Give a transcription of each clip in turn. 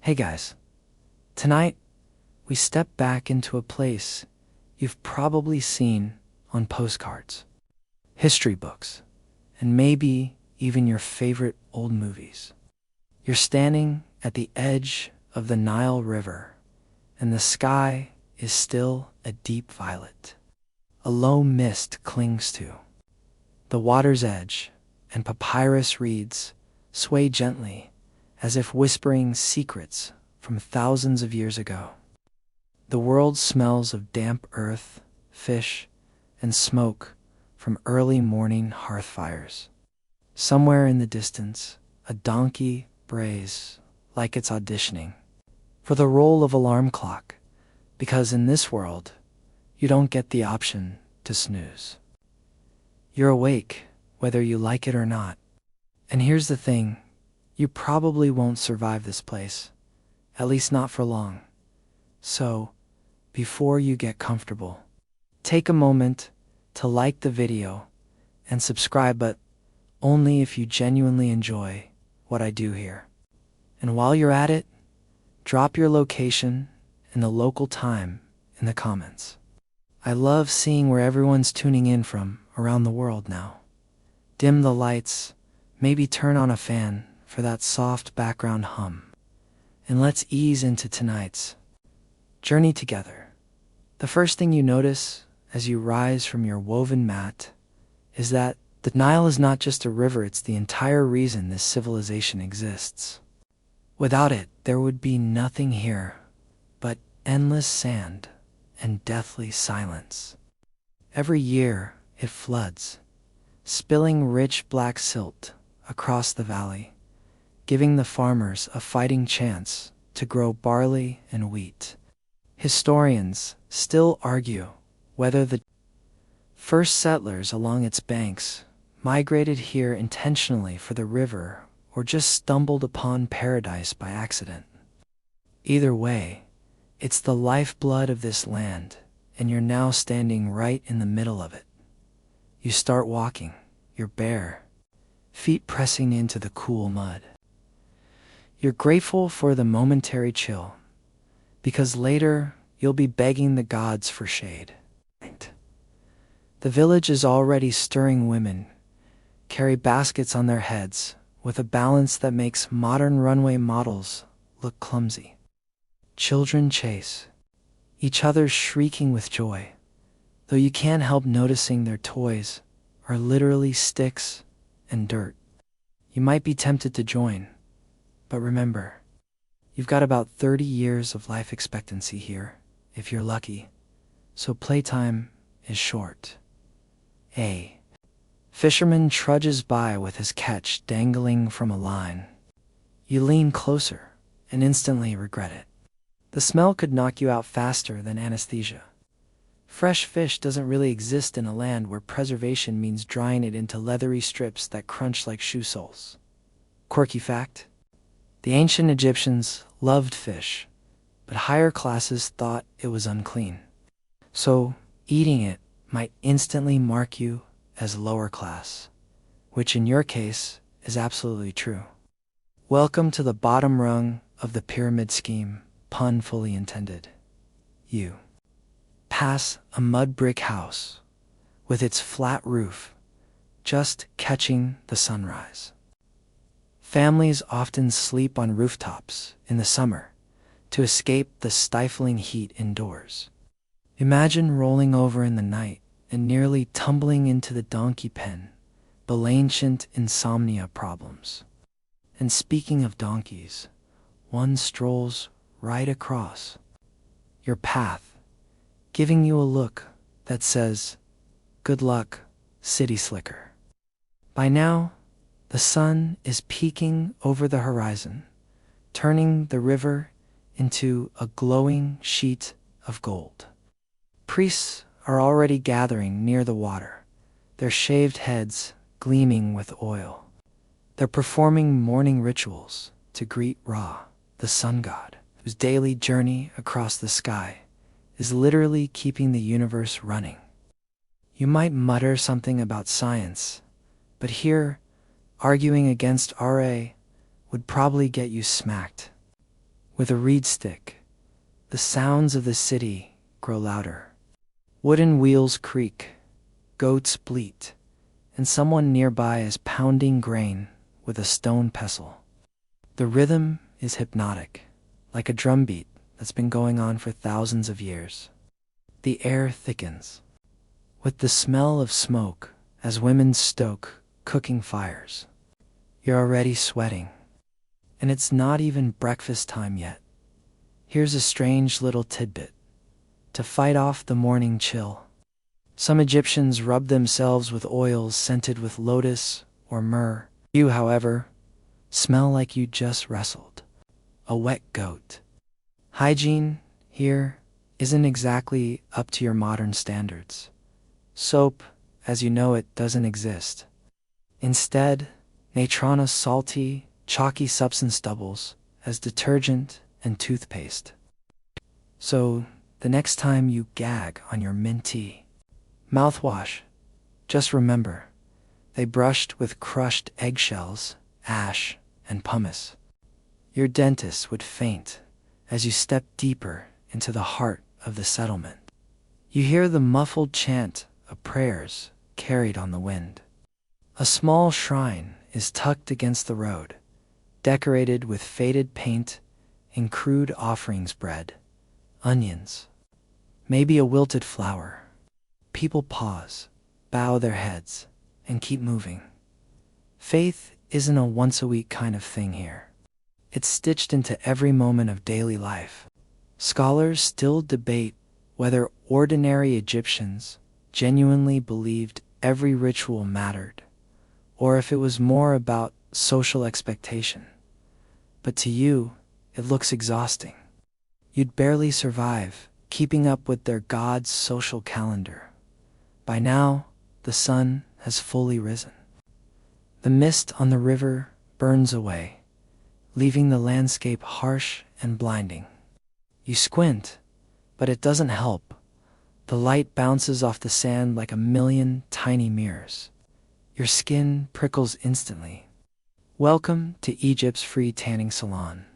Hey guys, tonight we step back into a place you've probably seen on postcards, history books, and maybe even your favorite old movies. You're standing at the edge of the Nile River, and the sky is still a deep violet. A low mist clings to the water's edge, and papyrus reeds sway gently as if whispering secrets from thousands of years ago. The world smells of damp earth, fish, and smoke from early morning hearth fires. Somewhere in the distance, a donkey brays like it's auditioning for the role of alarm clock, because in this world, you don't get the option to snooze. You're awake, whether you like it or not. And here's the thing, you probably won't survive this place, at least not for long. So, before you get comfortable, take a moment to like the video and subscribe, but only if you genuinely enjoy what I do here. And while you're at it, drop your location and the local time in the comments. I love seeing where everyone's tuning in from around the world now. Dim the lights, maybe turn on a fan for that soft background hum. And let's ease into tonight's journey together. The first thing you notice as you rise from your woven mat is that the Nile is not just a river, it's the entire reason this civilization exists. Without it, there would be nothing here but endless sand and deathly silence. Every year, it floods, spilling rich black silt across the valley, giving the farmers a fighting chance to grow barley and wheat. Historians still argue whether the first settlers along its banks migrated here intentionally for the river or just stumbled upon paradise by accident. Either way, it's the lifeblood of this land, and you're now standing right in the middle of it. You start walking, you're bare, feet pressing into the cool mud. You're grateful for the momentary chill, because later you'll be begging the gods for shade. The village is already stirring. Women carry baskets on their heads with a balance that makes modern runway models look clumsy. Children chase each other, shrieking with joy, though you can't help noticing their toys are literally sticks and dirt. You might be tempted to join, but remember, you've got about 30 years of life expectancy here, if you're lucky, so playtime is short. A fisherman trudges by with his catch dangling from a line. You lean closer and instantly regret it. The smell could knock you out faster than anesthesia. Fresh fish doesn't really exist in a land where preservation means drying it into leathery strips that crunch like shoe soles. Quirky fact: the ancient Egyptians loved fish, but higher classes thought it was unclean. So, eating it might instantly mark you as lower class, which in your case is absolutely true. Welcome to the bottom rung of the pyramid scheme, pun fully intended. You pass a mud brick house with its flat roof just catching the sunrise. Families often sleep on rooftops in the summer to escape the stifling heat indoors. Imagine rolling over in the night and nearly tumbling into the donkey pen, ancient insomnia problems. And speaking of donkeys, one strolls right across your path, giving you a look that says, "Good luck, city slicker." By now, the sun is peeking over the horizon, turning the river into a glowing sheet of gold. Priests are already gathering near the water, their shaved heads gleaming with oil. They're performing morning rituals to greet Ra, the sun god, whose daily journey across the sky is literally keeping the universe running. You might mutter something about science, but here, arguing against RA would probably get you smacked. With a reed stick, the sounds of the city grow louder. Wooden wheels creak, goats bleat, and someone nearby is pounding grain with a stone pestle. The rhythm is hypnotic, like a drumbeat that's been going on for thousands of years. The air thickens, with the smell of smoke as women stoke cooking fires. You're already sweating, and it's not even breakfast time yet. Here's a strange little tidbit. To fight off the morning chill, some Egyptians rub themselves with oils scented with lotus or myrrh. You, however, smell like you just wrestled a wet goat. Hygiene here isn't exactly up to your modern standards. Soap, as you know it, doesn't exist. Instead, Natrona salty, chalky substance doubles as detergent and toothpaste. So, the next time you gag on your minty mouthwash, just remember, they brushed with crushed eggshells, ash, and pumice. Your dentist would faint as you step deeper into the heart of the settlement. You hear the muffled chant of prayers carried on the wind. A small shrine is tucked against the road, decorated with faded paint and crude offerings bread, onions, maybe a wilted flower. People pause, bow their heads, and keep moving. Faith isn't a once-a-week kind of thing here. It's stitched into every moment of daily life. Scholars still debate whether ordinary Egyptians genuinely believed every ritual mattered, or if it was more about social expectation. But to you, it looks exhausting. You'd barely survive keeping up with their god's social calendar. By now, the sun has fully risen. The mist on the river burns away, leaving the landscape harsh and blinding. You squint, but it doesn't help. The light bounces off the sand like a million tiny mirrors. Your skin prickles instantly. Welcome to Egypt's free tanning salon,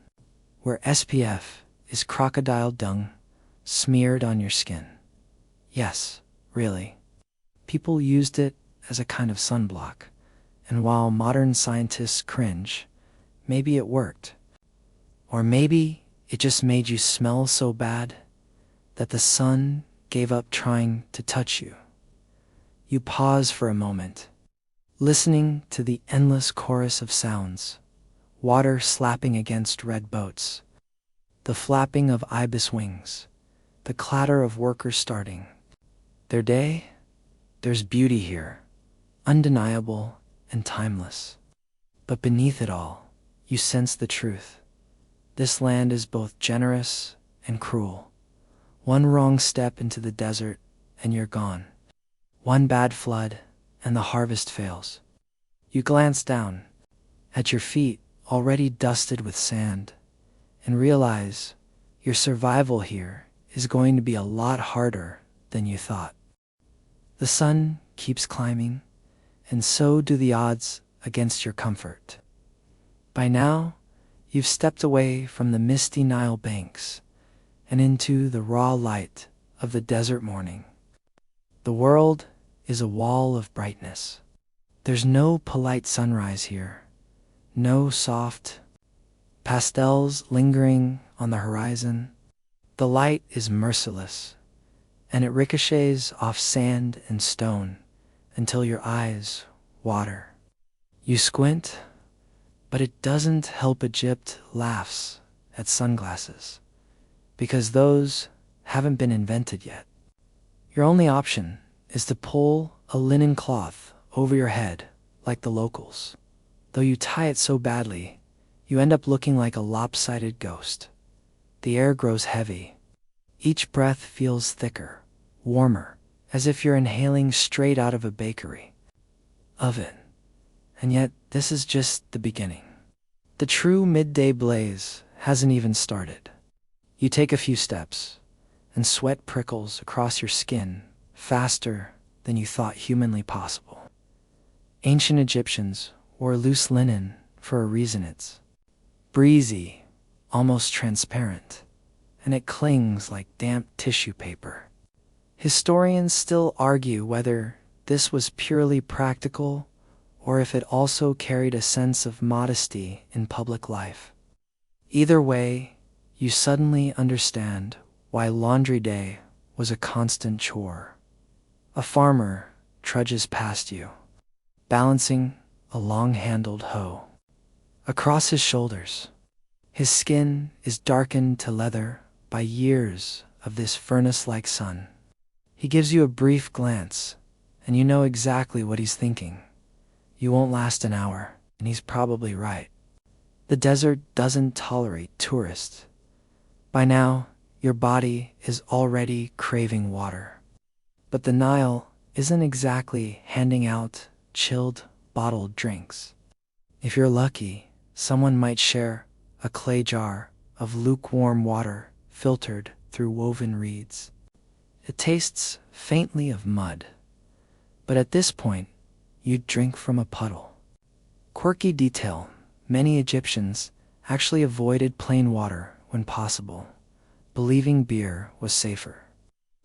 where SPF is crocodile dung smeared on your skin. Yes, really. People used it as a kind of sunblock, and while modern scientists cringe, maybe it worked. Or maybe it just made you smell so bad that the sun gave up trying to touch you. You pause for a moment, listening to the endless chorus of sounds, water slapping against red boats, the flapping of ibis wings, the clatter of workers starting their day. There's beauty here, undeniable and timeless. But beneath it all, you sense the truth. This land is both generous and cruel. One wrong step into the desert and you're gone. One bad flood and the harvest fails. You glance down at your feet, already dusted with sand, and realize your survival here is going to be a lot harder than you thought. The sun keeps climbing, and so do the odds against your comfort. By now, you've stepped away from the misty Nile banks and into the raw light of the desert morning. The world is a wall of brightness. There's no polite sunrise here, no soft pastels lingering on the horizon. The light is merciless, and it ricochets off sand and stone until your eyes water. You squint, but it doesn't help. Egypt laughs at sunglasses, because those haven't been invented yet. Your only option is to pull a linen cloth over your head like the locals. Though you tie it so badly, you end up looking like a lopsided ghost. The air grows heavy. Each breath feels thicker, warmer, as if you're inhaling straight out of a bakery oven. And yet, this is just the beginning. The true midday blaze hasn't even started. You take a few steps, and sweat prickles across your skin faster than you thought humanly possible. Ancient Egyptians wore loose linen for a reason. It's breezy, almost transparent, and it clings like damp tissue paper. Historians still argue whether this was purely practical or if it also carried a sense of modesty in public life. Either way, you suddenly understand why laundry day was a constant chore. A farmer trudges past you, balancing a long-handled hoe. Across his shoulders, his skin is darkened to leather by years of this furnace-like sun. He gives you a brief glance, and you know exactly what he's thinking. You won't last an hour, and he's probably right. The desert doesn't tolerate tourists. By now, your body is already craving water. But the Nile isn't exactly handing out chilled, bottled drinks. If you're lucky, someone might share a clay jar of lukewarm water filtered through woven reeds. It tastes faintly of mud, but at this point, you'd drink from a puddle. Quirky detail: many Egyptians actually avoided plain water when possible, believing beer was safer.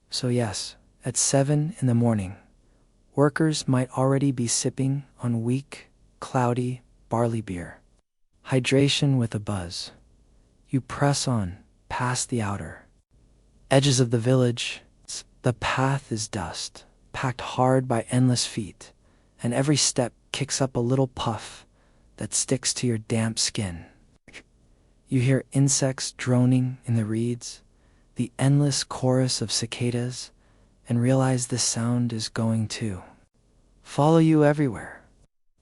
So yes, at 7 in the morning, workers might already be sipping on weak, cloudy barley beer. Hydration with a buzz. You press on past the outer edges of the village. The path is dust, packed hard by endless feet, and every step kicks up a little puff that sticks to your damp skin. You hear insects droning in the reeds, the endless chorus of cicadas, and realize this sound is going to follow you everywhere.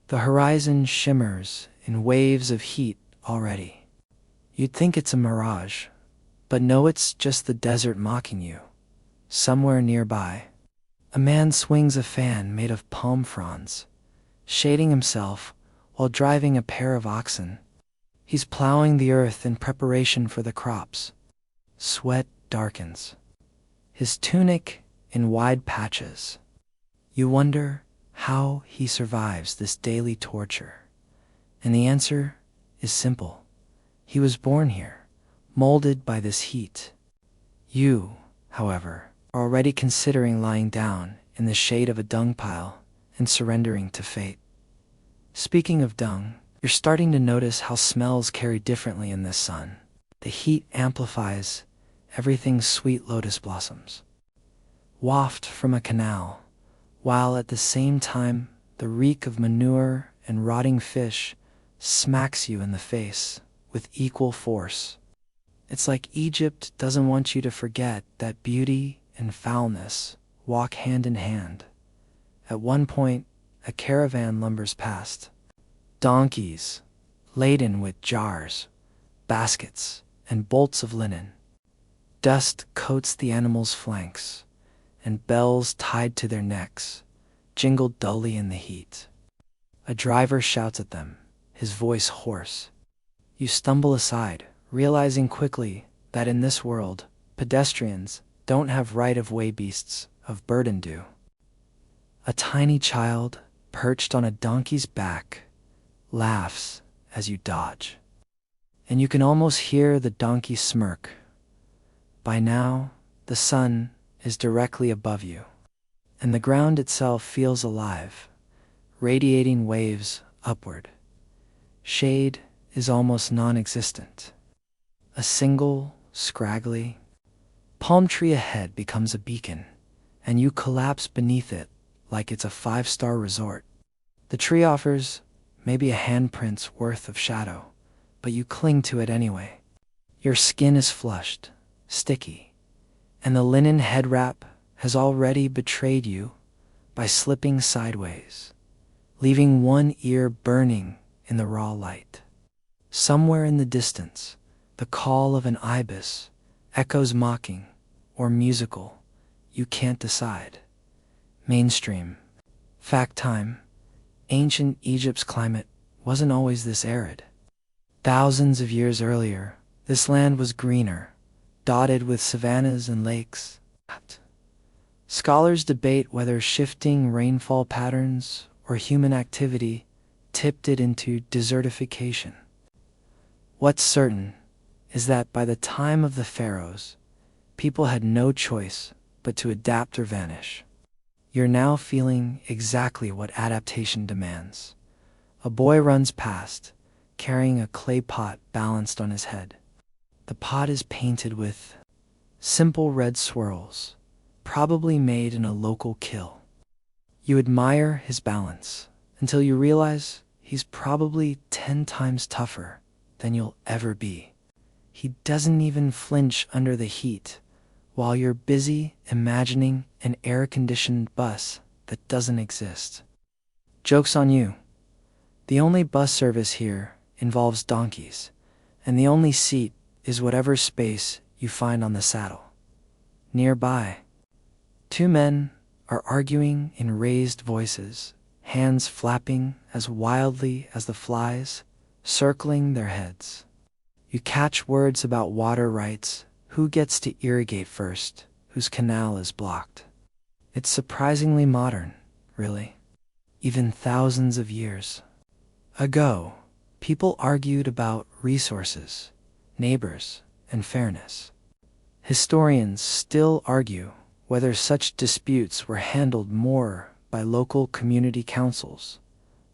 The horizon shimmers in waves of heat already. You'd think it's a mirage, but no, it's just the desert mocking you. Somewhere nearby, a man swings a fan made of palm fronds, shading himself while driving a pair of oxen. He's plowing the earth in preparation for the crops. Sweat darkens his tunic in wide patches. You wonder how he survives this daily torture. And the answer is simple. He was born here, molded by this heat. You, however, are already considering lying down in the shade of a dung pile and surrendering to fate. Speaking of dung, you're starting to notice how smells carry differently in this sun. The heat amplifies everything's sweet lotus blossoms, waft from a canal, while at the same time the reek of manure and rotting fish smacks you in the face with equal force. It's like Egypt doesn't want you to forget that beauty and foulness walk hand in hand. At one point, a caravan lumbers past. Donkeys, laden with jars, baskets, and bolts of linen. Dust coats the animals' flanks, and bells tied to their necks jingle dully in the heat. A driver shouts at them, his voice hoarse. You stumble aside, realizing quickly that in this world, pedestrians don't have right-of-way, beasts of burden do. A tiny child, perched on a donkey's back, laughs as you dodge. And you can almost hear the donkey smirk. By now, the sun is directly above you, and the ground itself feels alive, radiating waves upward. Shade is almost non-existent. A single, scraggly palm tree ahead becomes a beacon, and you collapse beneath it like it's a 5-star resort. The tree offers maybe a handprint's worth of shadow, but you cling to it anyway. Your skin is flushed, sticky, and the linen head wrap has already betrayed you by slipping sideways, leaving one ear burning in the raw light. Somewhere in the distance, the call of an ibis echoes mocking or musical, you can't decide. Mainstream. Fact time. Ancient Egypt's climate wasn't always this arid. Thousands of years earlier, this land was greener, dotted with savannas and lakes. Scholars debate whether shifting rainfall patterns or human activity tipped it into desertification. What's certain is that by the time of the pharaohs, people had no choice but to adapt or vanish. You're now feeling exactly what adaptation demands. A boy runs past, carrying a clay pot balanced on his head. The pot is painted with simple red swirls, probably made in a local kiln. You admire his balance until you realize he's probably 10 times tougher than you'll ever be. He doesn't even flinch under the heat, while you're busy imagining an air-conditioned bus that doesn't exist. Joke's on you. The only bus service here involves donkeys, and the only seat is whatever space you find on the saddle. Nearby, two men are arguing in raised voices, hands flapping as wildly as the flies circling their heads. You catch words about water rights, who gets to irrigate first, whose canal is blocked. It's surprisingly modern, really. Even thousands of years ago, people argued about resources, neighbors, and fairness. Historians still argue whether such disputes were handled more by local community councils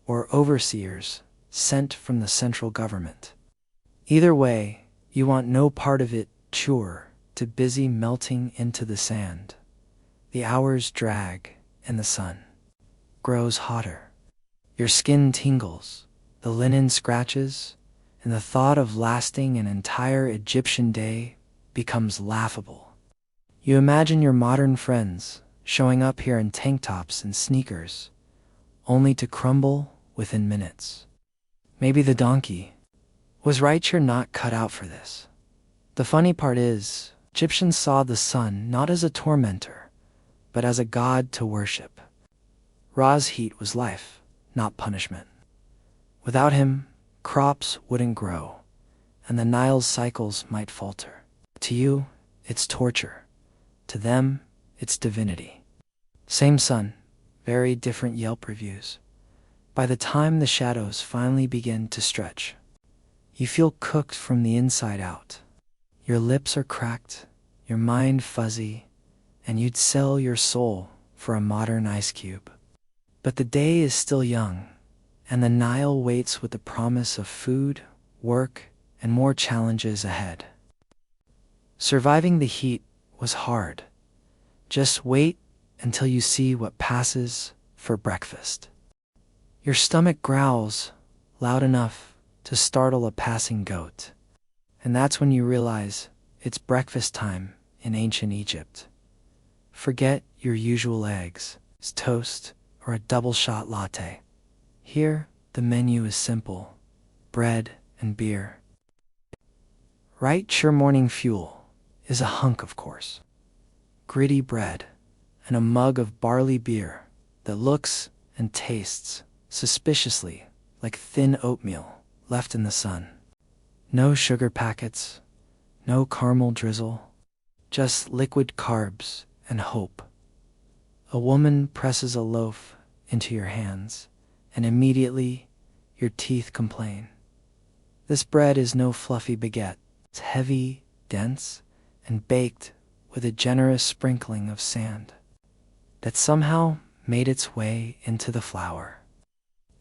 or overseers sent from the central government. Either way, you want no part of it too busy melting into the sand. The hours drag and the sun grows hotter. Your skin tingles, the linen scratches, and the thought of lasting an entire Egyptian day becomes laughable. You imagine your modern friends showing up here in tank tops and sneakers, only to crumble within minutes. Maybe the donkey was right, you're not cut out for this. The funny part is, Egyptians saw the sun not as a tormentor, but as a god to worship. Ra's heat was life, not punishment. Without him, crops wouldn't grow, and the Nile's cycles might falter. To you, it's torture. To them, it's divinity. Same sun, very different Yelp reviews. By the time the shadows finally begin to stretch, you feel cooked from the inside out. Your lips are cracked, your mind fuzzy, and you'd sell your soul for a modern ice cube. But the day is still young, and the Nile waits with the promise of food, work, and more challenges ahead. Surviving the heat was hard. Just wait until you see what passes for breakfast. Your stomach growls loud enough to startle a passing goat. And that's when you realize it's breakfast time in ancient Egypt. Forget your usual eggs, toast, or a double-shot latte. Here, the menu is simple: bread and beer. Right, your morning fuel is a hunk, of course. Gritty bread and a mug of barley beer that looks and tastes suspiciously like thin oatmeal left in the sun. No sugar packets, no caramel drizzle, just liquid carbs and hope. A woman presses a loaf into your hands, and immediately your teeth complain. This bread is no fluffy baguette. It's heavy, dense, and baked with a generous sprinkling of sand that somehow made its way into the flour.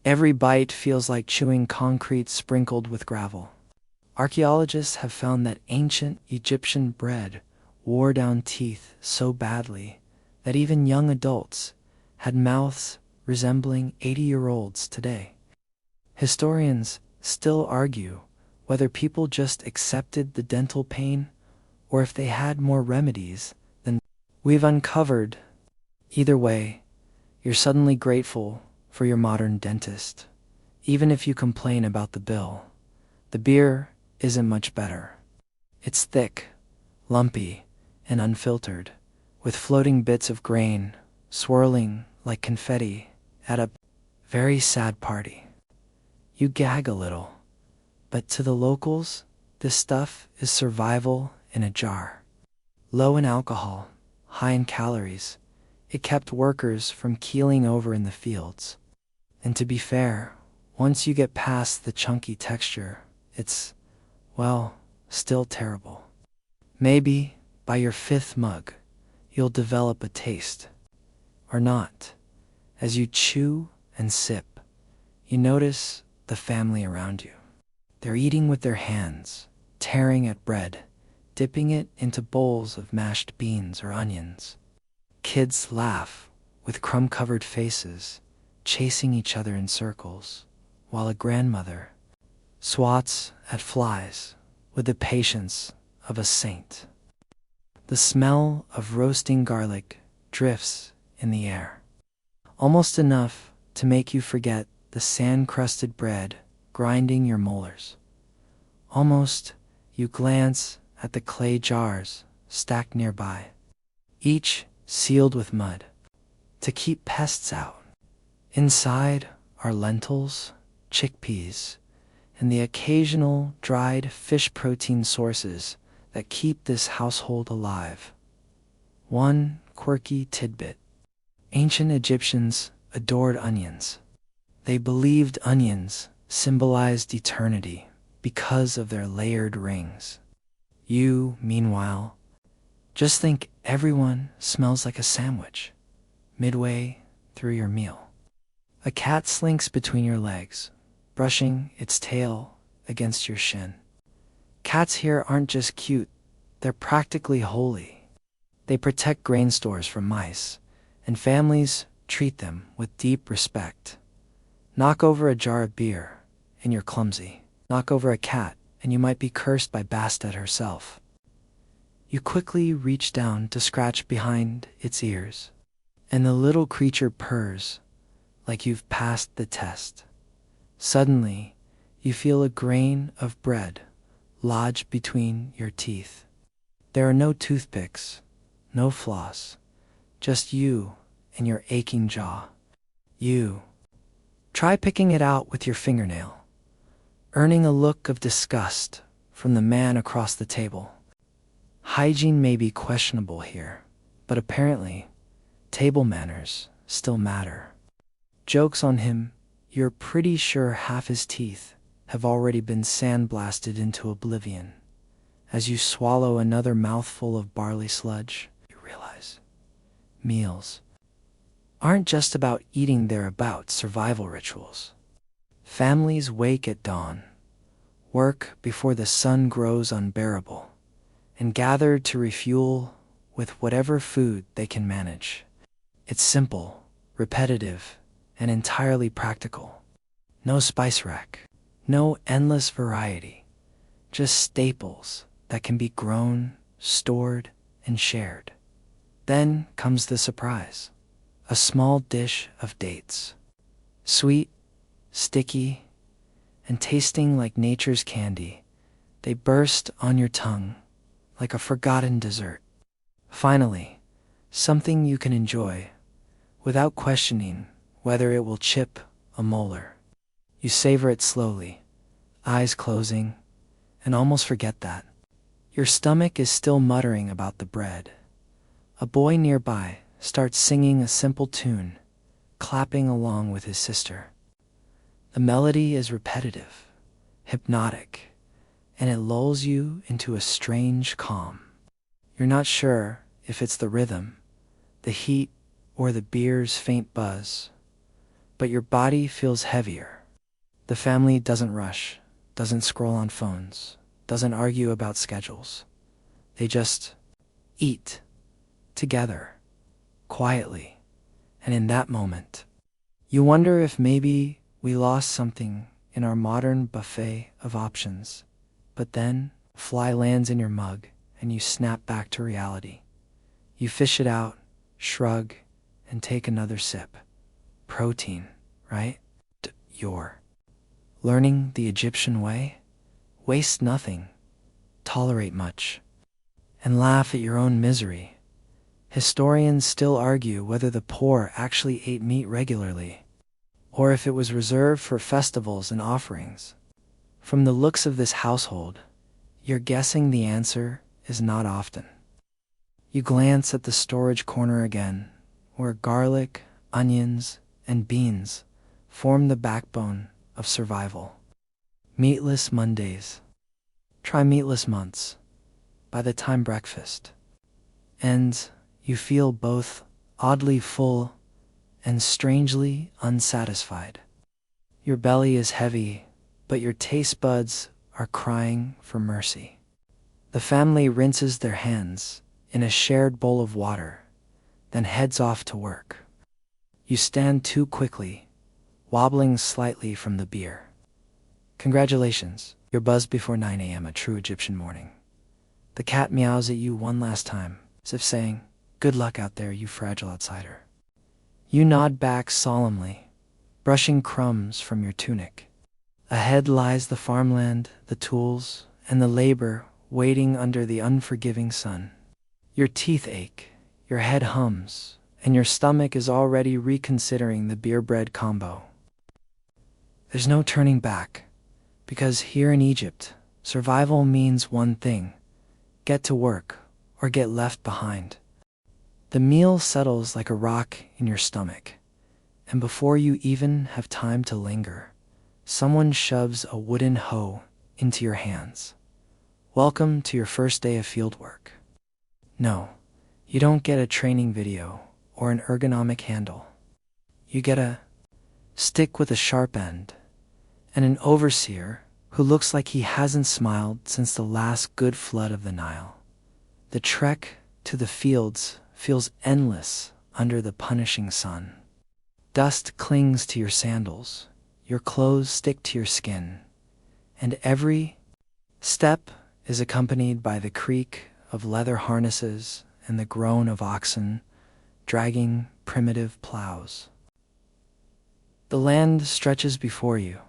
Every bite feels like chewing concrete sprinkled with gravel. Archaeologists have found that ancient Egyptian bread wore down teeth so badly that even young adults had mouths resembling 80-year-olds today. Historians still argue whether people just accepted the dental pain or if they had more remedies than we've uncovered. Either way, you're suddenly grateful for your modern dentist, even if you complain about the bill. The beer isn't much better. It's thick, lumpy, and unfiltered, with floating bits of grain swirling like confetti at a very sad party. You gag a little, but to the locals, this stuff is survival in a jar. Low in alcohol, high in calories, it kept workers from keeling over in the fields. And to be fair, once you get past the chunky texture, it's, well, still terrible. Maybe, by your fifth mug, you'll develop a taste. Or not. As you chew and sip, you notice the family around you. They're eating with their hands, tearing at bread, dipping it into bowls of mashed beans or onions. Kids laugh with crumb-covered faces, chasing each other in circles, while a grandmother swats at flies with the patience of a saint. The smell of roasting garlic drifts in the air, almost enough to make you forget the sand-crusted bread grinding your molars. Almost, you glance at the clay jars stacked nearby, each sealed with mud to keep pests out. Inside are lentils, chickpeas, and the occasional dried fish protein sources that keep this household alive. One quirky tidbit: ancient Egyptians adored onions. They believed onions symbolized eternity because of their layered rings. You, meanwhile, just think everyone smells like a sandwich midway through your meal. A cat slinks between your legs, brushing its tail against your shin. Cats here aren't just cute, they're practically holy. They protect grain stores from mice, and families treat them with deep respect. Knock over a jar of beer, and you're clumsy. Knock over a cat, and you might be cursed by Bastet herself. You quickly reach down to scratch behind its ears, and the little creature purrs like you've passed the test. Suddenly, you feel a grain of bread lodge between your teeth. There are no toothpicks, no floss, just you and your aching jaw. You try picking it out with your fingernail, earning a look of disgust from the man across the table. Hygiene may be questionable here, but apparently, table manners still matter. Joke's on him, you're pretty sure half his teeth have already been sandblasted into oblivion. As you swallow another mouthful of barley sludge, you realize meals aren't just about eating, they're about survival rituals. Families wake at dawn, work before the sun grows unbearable, and gather to refuel with whatever food they can manage. It's simple, repetitive, and entirely practical. No spice rack, no endless variety, just staples that can be grown, stored, and shared. Then comes the surprise: a small dish of dates. Sweet, sticky, and tasting like nature's candy, they burst on your tongue like a forgotten dessert. Finally, something you can enjoy without questioning whether it will chip a molar. You savor it slowly, eyes closing, and almost forget that your stomach is still muttering about the bread. A boy nearby starts singing a simple tune, clapping along with his sister. The melody is repetitive, hypnotic, and it lulls you into a strange calm. You're not sure if it's the rhythm, the heat, or the beer's faint buzz, but your body feels heavier. The family doesn't rush, doesn't scroll on phones, doesn't argue about schedules. They just eat together, quietly, and in that moment, you wonder if maybe we lost something in our modern buffet of options. But then, a fly lands in your mug, and you snap back to reality. You fish it out, shrug, and take another sip. Protein, right? You're learning the Egyptian way? Waste nothing, tolerate much, and laugh at your own misery. Historians still argue whether the poor actually ate meat regularly, or if it was reserved for festivals and offerings. From the looks of this household, you're guessing the answer is not often. You glance at the storage corner again, where garlic, onions, and beans form the backbone of survival. Meatless Mondays, Try meatless months. By the time breakfast ends, you feel both oddly full and strangely unsatisfied. Your belly is heavy, but your taste buds are crying for mercy. The family rinses their hands in a shared bowl of water, then heads off to work. You stand too quickly, wobbling slightly from the beer. Congratulations, you're buzzed before 9 a.m., a true Egyptian morning. The cat meows at you one last time, as if saying, "Good luck out there, you fragile outsider." You nod back solemnly, brushing crumbs from your tunic. Ahead lies the farmland, the tools, and the labor waiting under the unforgiving sun. Your teeth ache, your head hums, and your stomach is already reconsidering the beer-bread combo. There's no turning back, because here in Egypt, survival means one thing: get to work or get left behind. The meal settles like a rock in your stomach, and before you even have time to linger, someone shoves a wooden hoe into your hands. Welcome to your first day of fieldwork. No, you don't get a training video or an ergonomic handle. You get a stick with a sharp end and an overseer who looks like he hasn't smiled since the last good flood of the Nile. The trek to the fields feels endless under the punishing sun. Dust clings to your sandals, your clothes stick to your skin, and every step is accompanied by the creak of leather harnesses and the groan of oxen dragging primitive plows. The land stretches before you,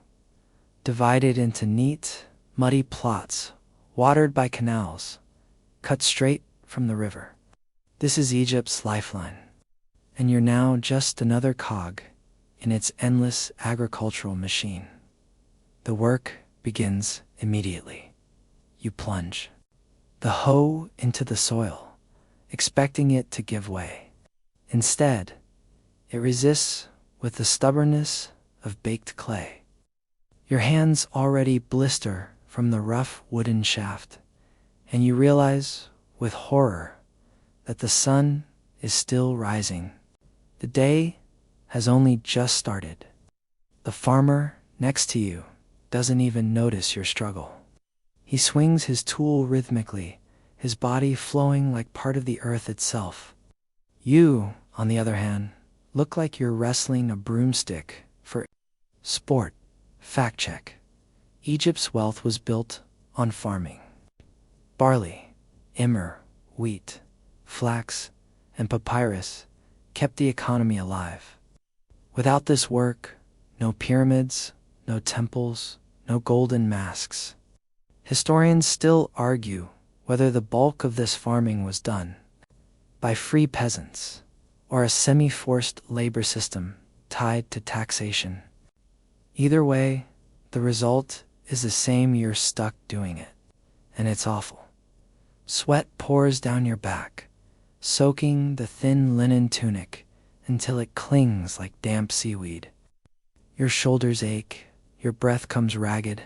divided into neat, muddy plots, watered by canals, cut straight from the river. This is Egypt's lifeline, and you're now just another cog in its endless agricultural machine. The work begins immediately. You plunge the hoe into the soil, expecting it to give way. Instead, it resists with the stubbornness of baked clay. Your hands already blister from the rough wooden shaft, and you realize with horror that the sun is still rising. The day has only just started. The farmer next to you doesn't even notice your struggle. He swings his tool rhythmically, his body flowing like part of the earth itself. You, on the other hand, look like you're wrestling a broomstick for sport. Fact check. Egypt's wealth was built on farming. Barley, emmer, wheat, flax, and papyrus kept the economy alive. Without this work, no pyramids, no temples, no golden masks. Historians still argue whether the bulk of this farming was done by free peasants or a semi-forced labor system tied to taxation. Either way, the result is the same: you're stuck doing it, and it's awful. Sweat pours down your back, soaking the thin linen tunic until it clings like damp seaweed. Your shoulders ache, your breath comes ragged,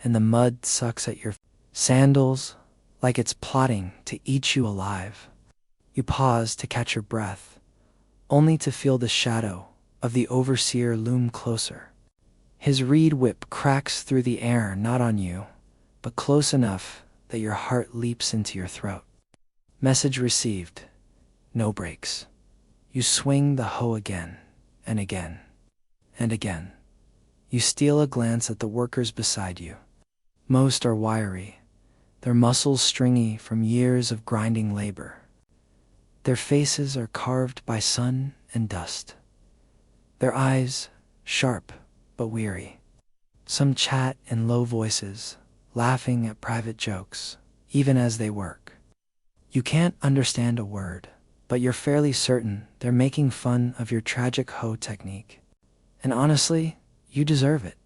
and the mud sucks at your sandals like it's plotting to eat you alive. You pause to catch your breath, only to feel the shadow of the overseer loom closer. His reed whip cracks through the air, not on you, but close enough that your heart leaps into your throat. Message received. No breaks. You swing the hoe again and again and again. You steal a glance at the workers beside you. Most are wiry, their muscles stringy from years of grinding labor. Their faces are carved by sun and dust. Their eyes sharp but weary. Some chat in low voices, laughing at private jokes, even as they work. You can't understand a word, but you're fairly certain they're making fun of your tragic hoe technique. And honestly, you deserve it.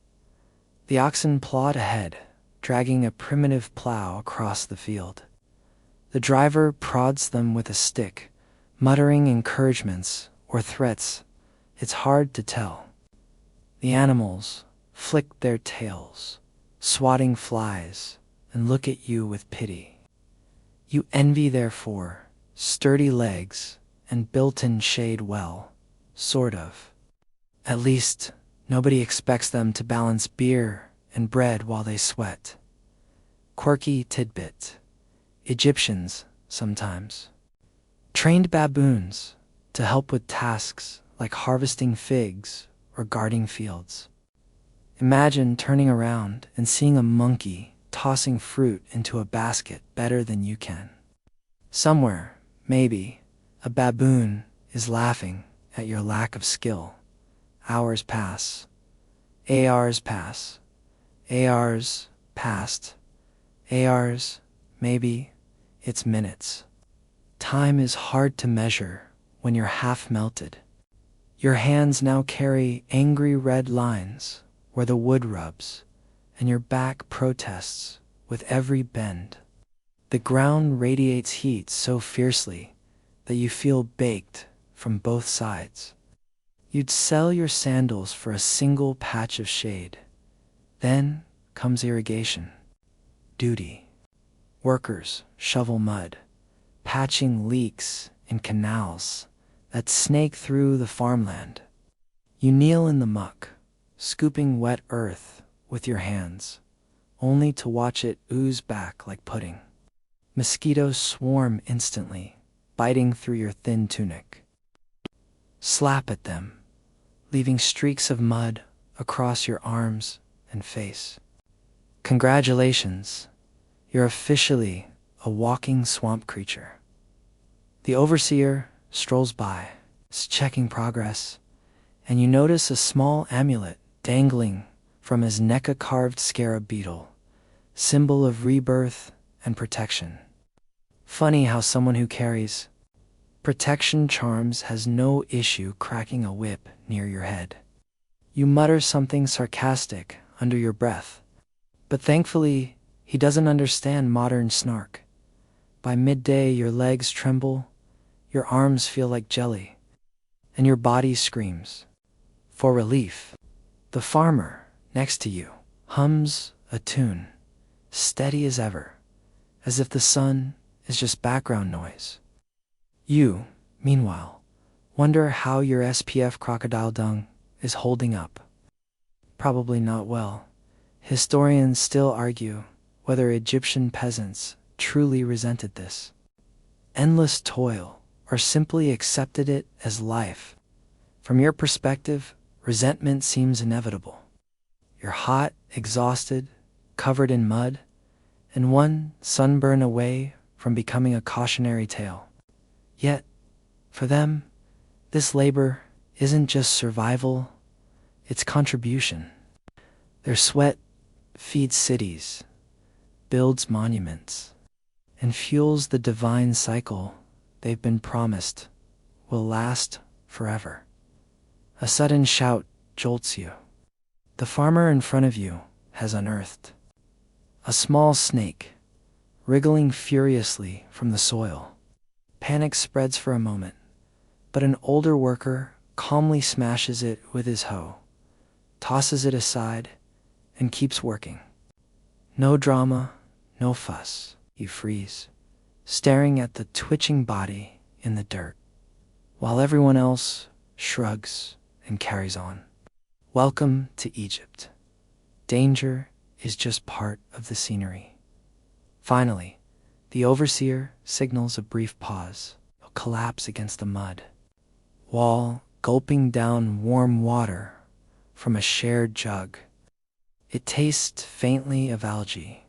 The oxen plod ahead, dragging a primitive plow across the field. The driver prods them with a stick, muttering encouragements or threats. It's hard to tell. The animals flick their tails, swatting flies and look at you with pity. You envy their sturdy legs and built-in shade well, sort of. At least, nobody expects them to balance beer and bread while they sweat. Quirky tidbit. Egyptians, sometimes. Trained baboons to help with tasks like harvesting figs or guarding fields. Imagine turning around and seeing a monkey tossing fruit into a basket better than you can. Somewhere, maybe, a baboon is laughing at your lack of skill. Hours pass. ARs pass. ARs passed. ARs, maybe, it's minutes. Time is hard to measure when you're half melted. Your hands now carry angry red lines where the wood rubs, and your back protests with every bend. The ground radiates heat so fiercely that you feel baked from both sides. You'd sell your sandals for a single patch of shade. Then comes irrigation. Duty. Workers shovel mud, patching leaks in canals that snake through the farmland. You kneel in the muck, scooping wet earth with your hands, only to watch it ooze back like pudding. Mosquitoes swarm instantly, biting through your thin tunic. Slap at them, leaving streaks of mud across your arms and face. Congratulations, you're officially a walking swamp creature. The overseer strolls by, checking progress, and you notice a small amulet dangling from his neck, a carved scarab beetle, symbol of rebirth and protection. Funny how someone who carries protection charms has no issue cracking a whip near your head. You mutter something sarcastic under your breath, but thankfully he doesn't understand modern snark. By midday, your legs tremble, your arms feel like jelly, and your body screams for relief. The farmer next to you hums a tune, steady as ever, as if the sun is just background noise. You, meanwhile, wonder how your SPF crocodile dung is holding up. Probably not well. Historians still argue whether Egyptian peasants truly resented this endless toil or simply accepted it as life. From your perspective, resentment seems inevitable. You're hot, exhausted, covered in mud, and one sunburn away from becoming a cautionary tale. Yet, for them, this labor isn't just survival, it's contribution. Their sweat feeds cities, builds monuments, and fuels the divine cycle they've been promised will last forever. A sudden shout jolts you. The farmer in front of you has unearthed a small snake, wriggling furiously from the soil. Panic spreads for a moment, but an older worker calmly smashes it with his hoe, tosses it aside, and keeps working. No drama, no fuss. You freeze, staring at the twitching body in the dirt, while everyone else shrugs and carries on. Welcome to Egypt. Danger is just part of the scenery. Finally, the overseer signals a brief pause. You'll collapse against the mud wall, gulping down warm water from a shared jug. It tastes faintly of algae,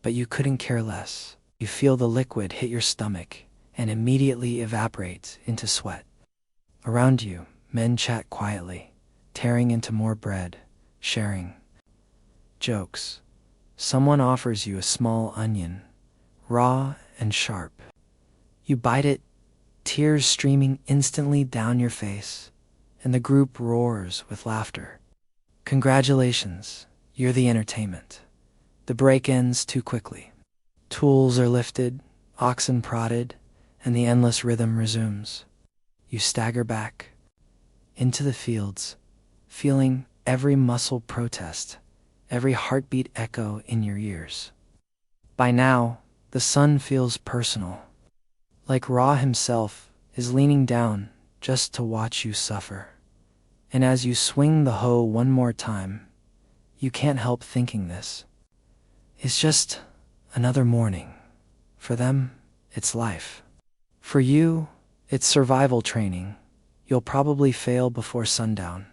but you couldn't care less. You feel the liquid hit your stomach and immediately evaporate into sweat. Around you, men chat quietly, tearing into more bread, sharing jokes. Someone offers you a small onion, raw and sharp. You bite it, tears streaming instantly down your face, and the group roars with laughter. Congratulations, you're the entertainment. The break ends too quickly. Tools are lifted, oxen prodded, and the endless rhythm resumes. You stagger back into the fields, feeling every muscle protest, every heartbeat echo in your ears. By now, the sun feels personal, like Ra himself is leaning down just to watch you suffer. And as you swing the hoe one more time, you can't help thinking this. It's just another morning. For them, it's life. For you, it's survival training. You'll probably fail before sundown,